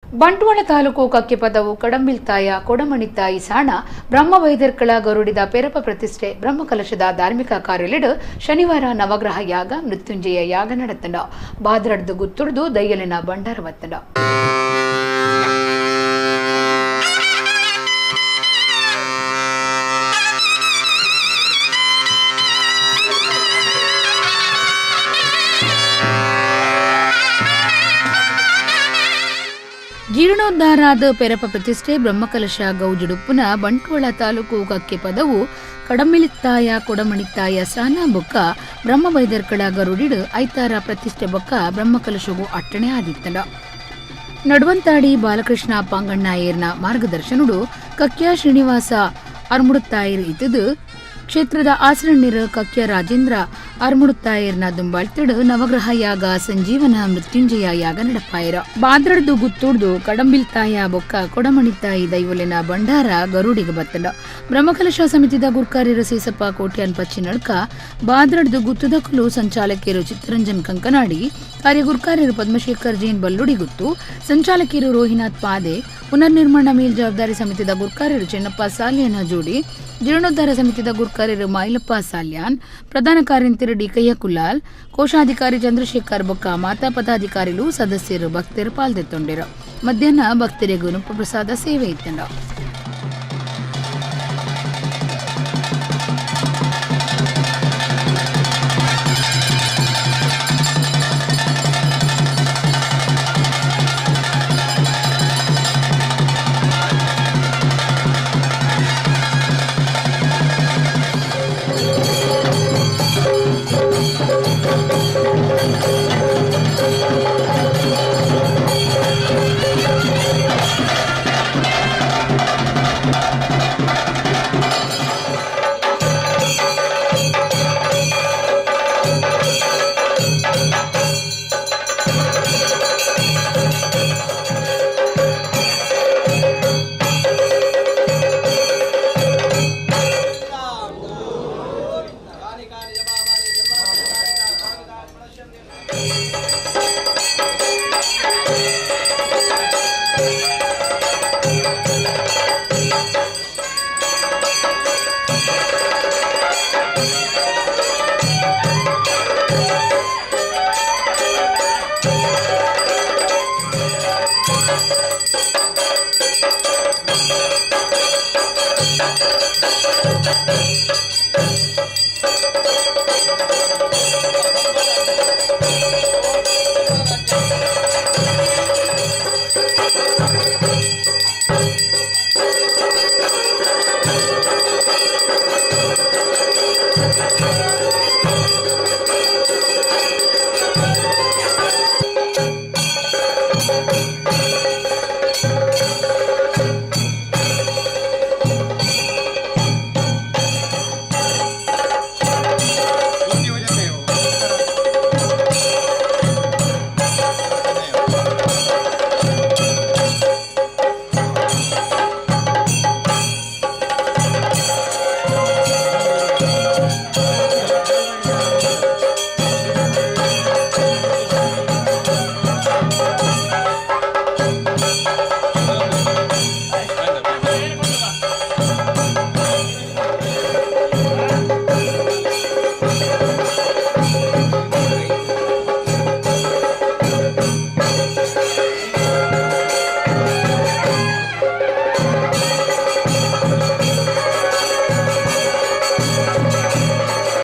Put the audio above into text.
ಬಂಟ್ವಾಳ ತಾಲೂಕು ಕಕ್ಕೆಪದವು ಕಡಂಬಿಲ್ತಾಯ ಕೊಡಮಣಿತಾಯಿ ಸಾಣ ಬ್ರಹ್ಮವೈದ್ಯರ್ಕಳ ಗರುಡಿದ ಪೆರಪ ಪ್ರತಿಷ್ಠೆ ಬ್ರಹ್ಮಕಲಶದ ಧಾರ್ಮಿಕ ಕಾರ್ಯಲಿಡು ಶನಿವಾರ ನವಗ್ರಹ ಯಾಗ ಮೃತ್ಯುಂಜಯ ಯಾಗ ನಡೆತಂಡ ಬಾದ್ರಡ್ದು ಗುತ್ತುಡ್ದು ದೈಯಲಿನ ಬಂಡಾರ ವತ್ತಂಡ. ಜೀರ್ಣೋದ್ಧಾರಾದ ಪೆರಪ ಪ್ರತಿಷ್ಠೆ ಬ್ರಹ್ಮಕಲಶ ಗೌಜುಡುಪ್ಪುನ ಬಂಟ್ವಾಳ ತಾಲೂಕು ಕಕ್ಕೆಪದವು ಕಡಮಿಲಿತ್ತಾಯ ಕೊಡಮಣಿತ್ತಾಯ ಸಾನ ಬೊಕ್ಕ ಬ್ರಹ್ಮವೈದ್ಯರ್ಕಳ ಗರುಡಿಡು ಐತಾರ ಪ್ರತಿಷ್ಠೆ ಬೊಕ್ಕ ಬ್ರಹ್ಮಕಲಶವು ಅಟ್ಟಣೆ ಆದಿತ್ತಂಡ. ನಡುವಂತಾಡಿ ಬಾಲಕೃಷ್ಣ ಪಾಂಗಣ್ಣಾಯರ್ನ ಮಾರ್ಗದರ್ಶನುಡು ಕಕ್ಯ ಶ್ರೀನಿವಾಸ ಅರ್ಮುಡುತ್ತಾಯರ್ ಇತದು ಕ್ಷೇತ್ರದ ಆಸರಣ್ಯರ ಕಕ್ಯ ರಾಜೇಂದ್ರ ಅರ್ಮುಡುತ್ತಾಯರ್ನ ದುಂಬಾಳ್ತಿಡು ನವಗ್ರಹ ಯಾಗ ಸಂಜೀವನ ಮೃತ್ಯುಂಜಯ ಯಾಗ ನಡಪಾಯರ ಬಾದ್ರಡ್ದು ಗುತ್ತುಡ್ದು ಕಡಂಬಿಲ್ತಾಯ ಬೊಕ್ಕ ಕೊಡಮಣಿತಾಯಿ ದೈವಲಿನ ಬಂಡಾರ ಗರುಡಿಗೆ ಬತ್ತಂಡ. ಬ್ರಹ್ಮಕಲಶ ಸಮಿತಿದ ಗುರ್ಕಾರ್ಯರು ಸೇಸಪ್ಪ ಕೋಟ್ಯಾನ್ ಪಚ್ಚಿ ನಡ್ಕ ಬಾದ್ರಡ್ದು ಗುತ್ತುದಕ್ಕಲು ಸಂಚಾಲಕಿಯರು ಚಿತ್ತರಂಜನ್ ಕಂಕನಾಡಿ ಕಾರ್ಯ ಗುರ್ಕಾರ್ಯರು ಪದ್ಮಶೇಖರ್ ಜೈನ್ ಬಲ್ಲುಡಿ ಗುತ್ತು ಸಂಚಾಲಕಿಯರು ರೋಹಿನಾಥ್ ಪಾದೆ ಪುನರ್ನಿರ್ಮಾಣ ಮೇಲ್ ಜವಾಬ್ದಾರಿ ಸಮಿತಿದ ಗುರ್ಕಾರ್ಯರು ಚೆನ್ನಪ್ಪ ಸಾಲ್ಯಾನ ಜೋಡಿ ಜೀರ್ಣೋದ್ಧಾರ ಸಮಿತಿದ ಗುರ್ಕಾರ್ಯರು ಮಾಯಿಲಪ್ಪ ಸಾಲ್ಯಾನ್ ಪ್ರಧಾನ ಕಾರ್ಯಂತಿರು ಡಿ ಕಯ್ಯ ಕುಲಾಲ್ ಕೋಶಾಧಿಕಾರಿ ಚಂದ್ರಶೇಖರ್ ಬೊಕ್ಕ ಮಾತಾ ಪದಾಧಿಕಾರಿಗಳು ಸದಸ್ಯರು ಭಕ್ತರು ಪಾಲ್ದೆತ್ತೊಂಡಿರು. ಮಧ್ಯಾಹ್ನ ಭಕ್ತರಿಗೆ ಗುಣಪ ಪ್ರಸಾದ ಸೇವೆ ಇತ್ತಂಡ.